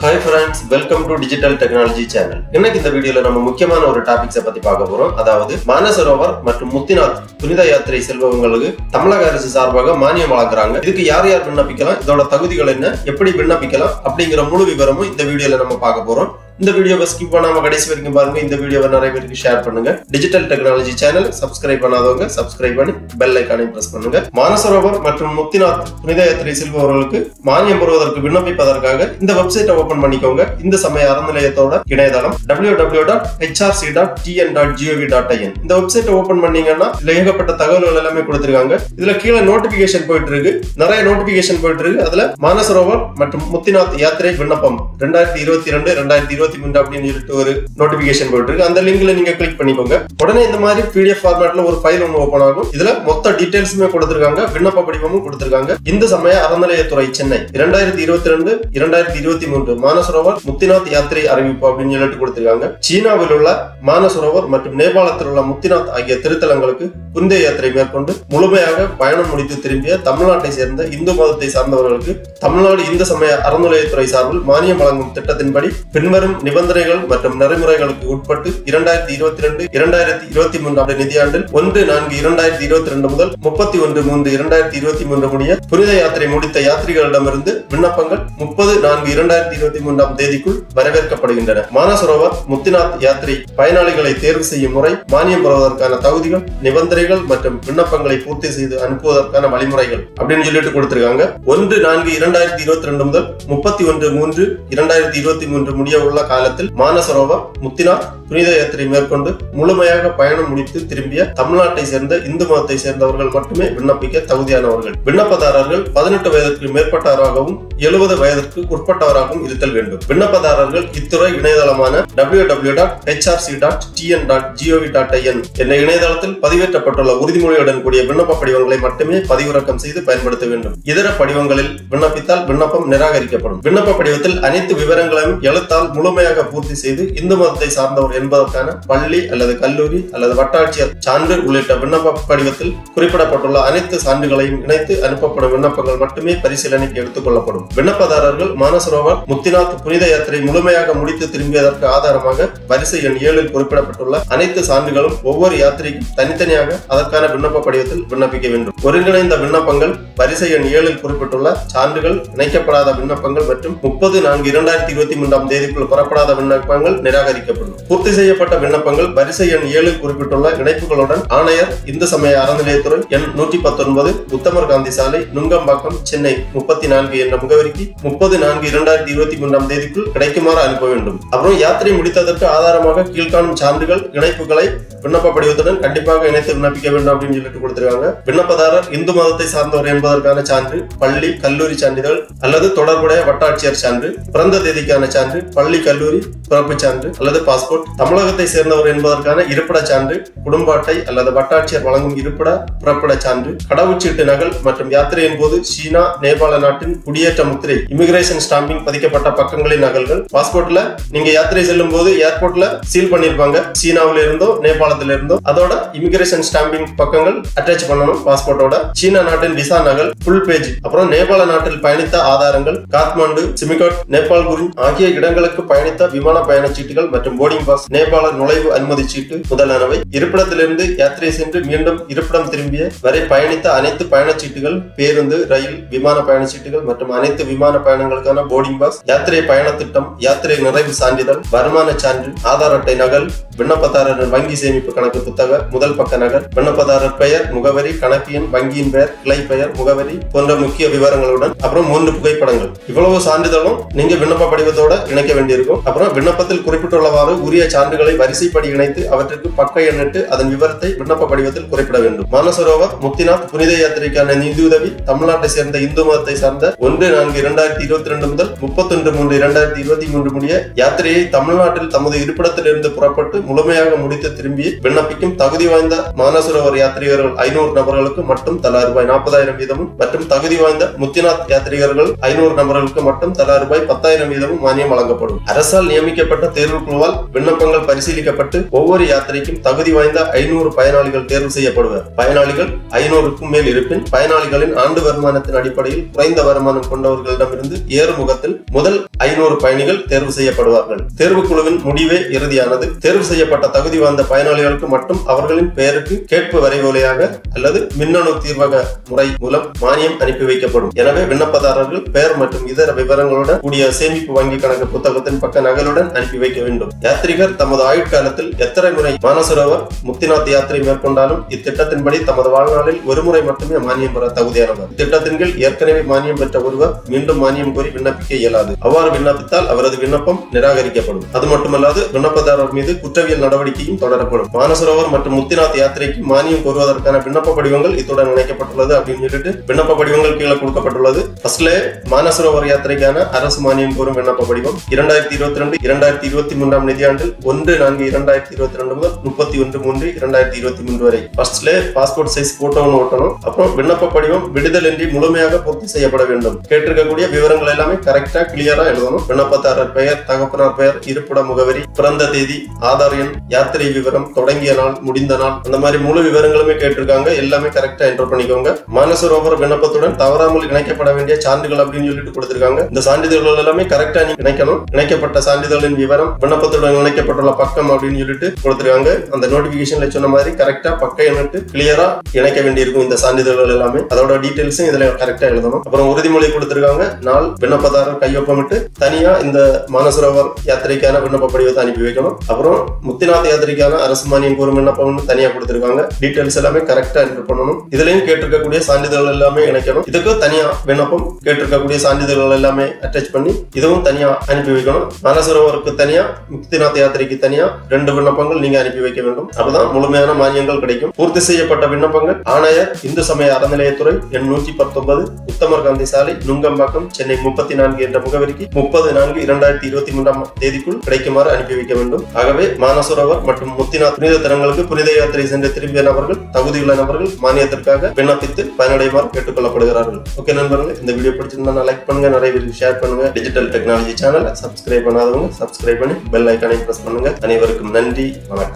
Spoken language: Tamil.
Hi friends, welcome to Digital Technology Channel. இன்னைக்கு இந்த வீடியோல நம்ம முக்கியமான ஒரு டாபிக்ஸை பத்தி பார்க்க போறோம். அதாவது மானசரோவர் மற்றும் முத்திநாத் புனித யாத்திரை செல்பவங்களுக்கு தமிழக அரசு சார்பாக மானியம் வழங்குறாங்க. இதுக்கு யார் யார் விண்ணப்பிக்கலாம், இதோட தகுதிகள் என்ன, எப்படி விண்ணப்பிக்கலாம் அப்படிங்கிற முழு விவரமும் இந்த வீடியோல நம்ம பார்க்க போறோம். இந்த வீடியோவை ஸ்கிப் பண்ணாம கடைசி வரைக்கும் பாருங்க. இந்த வீடியோவை நிறைய பேருக்கு ஷேர் பண்ணுங்க. டிஜிட்டல் டெக்னாலஜி சேனல் சப்ஸ்கிரைப் பண்ணாதவங்க சப்ஸ்கிரைப் பண்ணி பெல் ஐகானை பிரஸ் பண்ணுங்க. மானசரோவர் மற்றும் முத்திநாத் புனித யாத்திரை செல்பவர்களுக்கு மானியம் பெறுவதற்கு விண்ணப்பிப்பதற்காக இந்த வெப்சைட்டை ஓபன் பண்ணிக்கோங்க. இந்த சமய அறநிலையத்தோட இணையதளம் www.hrc.tn.gov.in. இந்த வெப்சைட்டை ஓபன் பண்ணீங்கன்னா ஏகப்பட்ட தகவல்கள் எல்லாமே கொடுத்திருக்காங்க. இதுல கீழே நோட்டிபிகேஷன் போயிட்டு இருக்கு, நிறைய நோட்டிபிகேஷன் போயிட்டு இருக்கு. அதுல மானசரோவர் மற்றும் முத்திநாத் யாத்திரை விண்ணப்பம் 2022-2023 அப்படின்னு சொல்லிட்டு ஒரு நோட்டிபிகேஷன் போயிட்டு இருக்கு. அந்த லிங்க்ல நீங்க கிளிக் பண்ணிக்கோங்க. உடனே இந்த மாதிரி PDF ஃபார்மேட்ல ஒரு ஃபைல் ஒன்று ஓபன் ஆகும். இதுல மொத்த டீடைல்ஸுமே கொடுத்திருக்காங்க, விண்ணப்ப படிவமும் கொடுத்திருக்காங்க. இந்த சமய அறநிலையத்துறை சென்னை 2022-2023 மானசரோவர் முத்திநாத் யாத்திரை அறிவிப்பு அப்படின்னு சொல்லிட்டு கொடுத்திருக்காங்க. சீனாவில் உள்ள மானசரோவர் மற்றும் நேபாளத்தில் உள்ள முத்திநாத் ஆகிய திருத்தலங்களுக்கு புனித யாத்திரை மேற்கொண்டு முழுமையாக பயணம் முடித்து திரும்பிய தமிழ்நாட்டை சேர்ந்த இந்து மதத்தை சார்ந்தவர்களுக்கு தமிழ்நாடு இந்து சமய அறநிலையத்துறை சார்பில் மானியம் வழங்கும் திட்டத்தின்படி பின்வரும் நிபந்தனைகள் மற்றும் நடைமுறைகளுக்கு உட்பட்டு 2022-2023 நிதியாண்டில் 1/4/2022 முதல் 31/3/2023 முடிய புனித யாத்திரை முடித்த யாத்ரிகளிடமிருந்து விண்ணப்பங்கள் 30/4/2023 தேதிக்குள் வரவேற்கப்படுகின்றன. மானசரோவர் முத்திநாத் யாத்திரை பயனாளிகளை தேர்வு செய்யும் முறை, மானியம் பெறுவதற்கான தகுதிகள், நிபந்தனைகள் மற்றும் விண்ணப்பங்களை பூர்த்தி செய்து அனுப்புவதற்கான வழிமுறைகள் அப்படின்னு சொல்லிட்டு கொடுத்திருக்காங்க. 1/4/2022 முதல் 31/3/2023 முடிய உள்ள காலத்தில் மானசரோவர் முத்திநாத் புனித யாத்திரை மேற்கொண்டு முழுமையாக பயணம் முடித்து திரும்பிய தமிழ்நாட்டை சேர்ந்த இந்து மதத்தை சேர்ந்தவர்கள் மட்டுமே விண்ணப்பிக்க தகுதியானவர்கள். விண்ணப்பதாரர்கள் 18 வயதிற்கு மேற்பட்டவராகவும் 70 வயதிற்கு உட்பட்டவராகவும் இருத்தல் வேண்டும். விண்ணப்பதாரர்கள் இத்துறை இணையதளமான www.hrc.tn.gov.in என்ற இணையதளத்தில் பதிவேற்றப்பட்டுள்ள உறுதிமொழியுடன் கூடிய விண்ணப்ப படிவங்களை மட்டுமே பதிவிறக்கம் செய்து பயன்படுத்த வேண்டும். இதர படிவங்களில் விண்ணப்பித்தால் விண்ணப்பம் நிராகரிக்கப்படும். விண்ணப்ப படிவத்தில் அனைத்து விவரங்களையும் எழுத்தால் முழுமையாக பூர்த்தி செய்து இந்து மதத்தை சார்ந்தவர் என்பதற்கான பள்ளி அல்லது கல்லூரி அல்லது வட்டாட்சியர் சான்று உள்ளிட்ட விண்ணப்ப படிவத்தில் குறிப்பிடப்பட்டுள்ள அனைத்து சான்றுகளையும் இணைத்து அனுப்பப்படும் விண்ணப்பங்கள் மட்டுமே பரிசீலனைக்கு எடுத்துக் கொள்ளப்படும். விண்ணப்பதாரர்கள் மானசரோவர் முத்திநாத் புனித யாத்திரை முழுமையாக முடித்து திரும்பியதற்கு ஆதாரமாக வரிசை எண் 7 குறிப்பிடப்பட்டுள்ள அனைத்து சான்றுகளும் ஒவ்வொரு யாத்திரைக்கும் தனித்தனியாக அதற்கான விண்ணப்ப படிவத்தில் விண்ணப்பிக்க வேண்டும். ஒருங்கிணைந்த விண்ணப்பங்கள், வரிசை எண் 7 குறிப்பிட்டுள்ள சான்றுகள், இணைக்கப்படாத விண்ணப்பங்கள் மற்றும் 30/4/2023 தேதிக்குள் பெறப்படாத விண்ணப்பங்கள் நிராகரிக்கப்படும். பூர்த்தி செய்யப்பட்ட விண்ணப்பங்கள் வரிசை எண் 7 குறிப்பிட்டுள்ள இணைப்புகளுடன் ஆணையர் இந்து சமய அறநிலையத்துறை எண் 119 உத்தமர் காந்தி சாலை, நுங்கம்பாக்கம், சென்னை 34 என்ற முகவரிக்கு 30/4/2023 தேதிக்குள் கிடைக்குமாறு அனுப்ப வேண்டும். அப்புறம் யாத்திரை முடித்ததற்கு ஆதாரமாக கீழ்காணும் சான்றுகள், இணைப்புகளை விண்ணப்ப படிவத்துடன் கண்டிப்பாக இணைத்து விண்ணப்பிக்க வேண்டும் அப்படின்னு சொல்லிட்டு கொடுத்திருக்காங்க. விண்ணப்பதாரர் இந்து மதத்தை சார்ந்தவர் என்பதற்கான சான்று, பள்ளி கல்லூரி சான்றிதழ் அல்லது தொடர்புடைய வட்டாட்சியர் சான்று, பிறந்த தேதிக்கான சான்று, பள்ளி கல்லூரி பிறப்பு சான்று அல்லது பாஸ்போர்ட், தமிழகத்தை சேர்ந்தவர் என்பதற்கான இருப்பிட சான்று, குடும்ப அட்டை அல்லது வட்டாட்சியர் வழங்கும் இருப்பிட பிறப்பிட சான்று, கடவுச்சீட்டு நகல் மற்றும் யாத்திரையின் போது சீனா நேபாள நாட்டின் குடியேற்ற முத்திரை இமிகிரேஷன் ஸ்டாம்பிங் பதிக்கப்பட்ட பக்கங்களின் நகல்கள். பாஸ்போர்ட்ல நீங்க யாத்திரை செல்லும் போது ஏர்போர்ட்ல சீல் பண்ணிருப்பாங்க, சீனாவில இருந்தோ நேபாளத்துல இருந்தோ, அதோட இமிகிரேஷன் ஸ்டாம்பிங் பக்கங்கள் அட்டாச் பண்ணணும் பாஸ்போர்ட்டோட. சீனா நாட்டின் விசா நகல் ஃபுல் பேஜ், அப்புறம் நேபாள நாட்டில் பயணித்த ஆதாரங்கள், காத்மாண்டு, சிமிகோட், நேபாள் குருஞ் ஆகிய இடங்களுக்கு பயணித்த விமான பயணச்சீட்டுகள் மற்றும் போர்டிங் பாஸ், நேபாள நுழைவு அனுமதி சீட்டு முதலானவை. இருப்பிடத்திலிருந்து யாத்திரை சென்று மீண்டும் இருப்பிடம் திரும்பிய வரை பயணித்த அனைத்து பயணச்சீட்டுகள், பேருந்து, ரயில், விமான பயணச்சீட்டுகள் மற்றும் அனைத்து விமான பயணங்களுக்கான போர்டிங் பாஸ், யாத்திரை பயண திட்டம், யாத்திரை நிறைவு சான்றிதழ், வருமான சான்று, ஆதார் அட்டை நகல், விண்ணப்பதாரரின் வங்கி சேமிப்பு கணக்கு புத்தக முதல் பக்க நகல், விண்ணப்பதாரர் பெயர், முகவரி, கணக்கு எண், வங்கியின் பெயர், கிளை பெயர், முகவரி போன்ற முக்கிய விவரங்களுடன் அப்புறம் 3 புகைப்படங்கள். இவ்வளவு சான்றிதழும் நீங்க விண்ணப்ப படிவத்தோட இணைக்க வேண்டியிருக்கும். அப்புறம் விண்ணப்பத்தில் குறிப்பிட்டுள்ளவாறு உரிய சான்றுகளை வரிசைப்படி இணைத்து அவற்றுக்கு பக்க எண்ணிட்டு அதன் விவரத்தை விண்ணப்ப படிவத்தில் குறிப்பிட வேண்டும். மானசரோவர் முத்திநாத் புனித யாத்திரைக்கான நிதியுதவி தமிழ்நாட்டை சேர்ந்த இந்து மதத்தை சார்ந்த 1/4/2022 முதல் 31/3/2023 முடிய யாத்திரையை தமிழ்நாட்டில் தமது இருப்பிடத்திலிருந்து புறப்பட்டு முழுமையாக முடித்து திரும்பி விண்ணப்பிக்கும் தகுதி வாய்ந்த மானசரோவர் யாத்ரீகர்கள் 500 நபர்களுக்கு மட்டும் தலா ₹40,000 வீதமும் மற்றும் தகுதி வாய்ந்த முத்திநாத் யாத்ரீகர்கள் 500 நபர்களுக்கு மட்டும் தலா ₹10,000 வீதமும் மானியம் வழங்கப்படும். அரசால் நியமிக்கப்பட்ட தேர்வு குழுவால் விண்ணப்பங்கள் விண்ணப்பங்கள் பரிசீலிக்கப்பட்டு ஒவ்வொரு யாத்திரைக்கும் தகுதி வாய்ந்த 500 பயனாளிகள் தேர்வு செய்யப்படுவர். பயனாளிகள் 500க்கும் மேல் இருப்பின் பயனாளிகளின் ஆண்டு வருமானத்தின் அடிப்படையில் குறைந்த வருமானம் கொண்டவர்களிடமிருந்து ஏறுமுகத்தில் முதல் 500 பயணிகள் தேர்வு செய்யப்படுவார்கள். தேர்வுக்குழுவின் முடிவே இறுதியானது. தேர்வு செய்யப்பட்ட தகுதி வாய்ந்த பயனாளிகளுக்கு மட்டும் அவர்களின் பெயருக்கு கேட்பு வரைவோலையாக அல்லது மின்னணு தீர்வக முறை மூலம் மானியம் அனுப்பி வைக்கப்படும். எனவே விண்ணப்பதாரர்கள் பெயர் மற்றும் இதர விவரங்களுடன் கூடிய சேமிப்பு வங்கி கணக்கு புத்தகத்தின் பக்க நகலுடன் அனுப்பி வைக்க வேண்டும். யாத்ரீகர் தமது ஆயுட்காலத்தில் எத்தனை முறை மானசரோவர் முக்திநாத் யாத்திரை மேற்கொண்டாலும் இத்திட்டத்தின்படி தமது வாழ்நாளில் ஒரு முறை மட்டுமே மானியம் பெற தகுதியானவர். இத்திட்டத்தின் கீழ் ஏற்கனவே மானியம் பெற்ற ஒருவர் மீண்டும் மானியம் கோரி விண்ணப்பிக்க இயலாது. அவ்வாறு விண்ணப்பித்தால் அவரது விண்ணப்பம் நிராகரிக்கப்படும். அது மட்டுமல்லாது விண்ணப்பதாரர் மீது குற்றவியல் நடவடிக்கையும் தொடரப்படும். மானசரோவர் மற்றும் முக்திநாத் யாத்திரைக்கு மானியம் கோருவதற்கான விண்ணப்ப படிவங்கள் இத்துடன் இணைக்கப்பட்டுள்ளது அப்படின்னு சொல்லிட்டு விண்ணப்ப படிவங்கள் கீழே கொடுக்கப்பட்டுள்ளது. ஃபர்ஸ்ட்ல மானசரோவர் யாத்திரைக்கான அரசு மானியம் கோரும் விண்ணப்ப படிவம் 2022-2023 நிதியாண்டில் 1/4/2022 முதல் 31/3/2023 வரை. ஃபர்ஸ்ட்ல பாஸ்போர்ட் சைஸ் போட்டோ ஓட்டணும். அப்புறம் விண்ணப்ப படிவம் விடுதலின்றி முழுமையாக பூர்த்தி செய்யப்பட வேண்டும். கேட்டிருக்கக்கூடிய விவரங்கள் எல்லாமே கரெக்டா கிளியரா எழுதணும். விண்ணப்பதாரர் பெயர், தகப்பனார் பெயர், இருப்பிட முகவரி, பிறந்த தேதி, ஆதார் எண், யாத்திரை விவரம், தொடங்கிய நாள், முடிந்த நாள், அந்த மாதிரி முழு விவரங்களுமே கேட்டிருக்காங்க. எல்லாமே கரெக்டா என்டர் பண்ணிக்கோங்க. மானசரோவர் விண்ணப்பத்துடன் தவறாமல் இணைக்கப்பட வேண்டிய சான்றுகள் அப்படின்னு சொல்லிட்டு கொடுத்திருக்காங்க. இந்த சான்றிதழ்கள் எல்லாமே கரெக்டா இணைக்கணும். இணைக்கப்பட்ட சான்றிதழின் விவரம், விண்ணப்பத்துடன் இணைக்கப்பட்டுள்ள பக்கம் அப்படின்னு சொல்லிட்டு கொடுத்திருக்காங்க. அந்த நோட்டிபிகேஷன்ல சொன்ன மாதிரி கரெக்டா பக்கம் எண்ணிட்டு கிளியரா இணைக்க வேண்டியிருக்கும். இந்த சான்றிதழ்கள் எல்லாமே அதோட டீடைல்ஸும் இதுல கரெக்டா எழுதணும். அப்புறம் உறுதிமொழி கொடுத்திருக்காங்க. நாள், விண்ணப்பதாரர் கையொப்பமிட்டு தனியா இந்த மானசரோவர் யாத்திரைக்கான விண்ணப்ப படிவத்தை அனுப்பி வைக்கணும். அப்புறம் முக்திநாத் யாத்திரைக்கான அரசு மானியம் கோரும் விண்ணப்பம் தனியா கொடுத்திருக்காங்க. டீடைல்ஸ் எல்லாமே கரெக்டா என்டர் பண்ணணும். இதுலயும் கேட்டிருக்கக்கூடிய சான்றிதழ்கள் எல்லாமே இணைக்கணும். இதுக்கு தனியா விண்ணப்பம், கேட்டிருக்கக்கூடிய சான்றிதழ்கள் எல்லாமே அட்டாச் பண்ணி இதுவும் தனியா அனுப்பி வைக்கணும். மானசரோவருக்கு தனியா, முக்திநாத் யாத்திரைக்கு தனியா 2 விண்ணப்பங்கள் நீங்க அனுப்பி வைக்க வேண்டும். அப்பதான் முழுமையான மானியங்கள் கிடைக்கும். பூர்த்தி செய்யப்பட்ட விண்ணப்பங்கள் ஆணையர், இந்து சமய அறநிலையத்துறை, எண் 119, உத்தமர் காந்தி சாலை, நுங்கம்பாக்கம், சென்னை 34 என்ற முகவரிக்கு 30/4/2023 தேதிக்குள் கிடைக்குமாறு அனுப்பி வைக்க வேண்டும். ஆகவே மானசரோவர் மற்றும் முக்திநாத் புனித தலங்களுக்கு புனித யாத்திரை சென்று திரும்பிய நபர்கள், தகுதியுள்ள நபர்கள் மானியத்திற்காக விண்ணப்பித்து பயனடைமாறு கேட்டுக்கொள்ளப்படுகிறார்கள். ஓகே நண்பர்களே, இந்த வீடியோ பிடிச்சிருந்தா லைக் பண்ணுங்க, நிறைய பேருக்கு ஷேர் பண்ணுங்க. டிஜிட்டல் டெக்னாலஜி சேனலை சப்ஸ்கிரைப் பண்ணாதவங்க சப்ஸ்கிரைப் பண்ணி பெல் ஐகானை பிரஸ் பண்ணுங்க. அனைவருக்கும் நன்றி, வணக்கம்.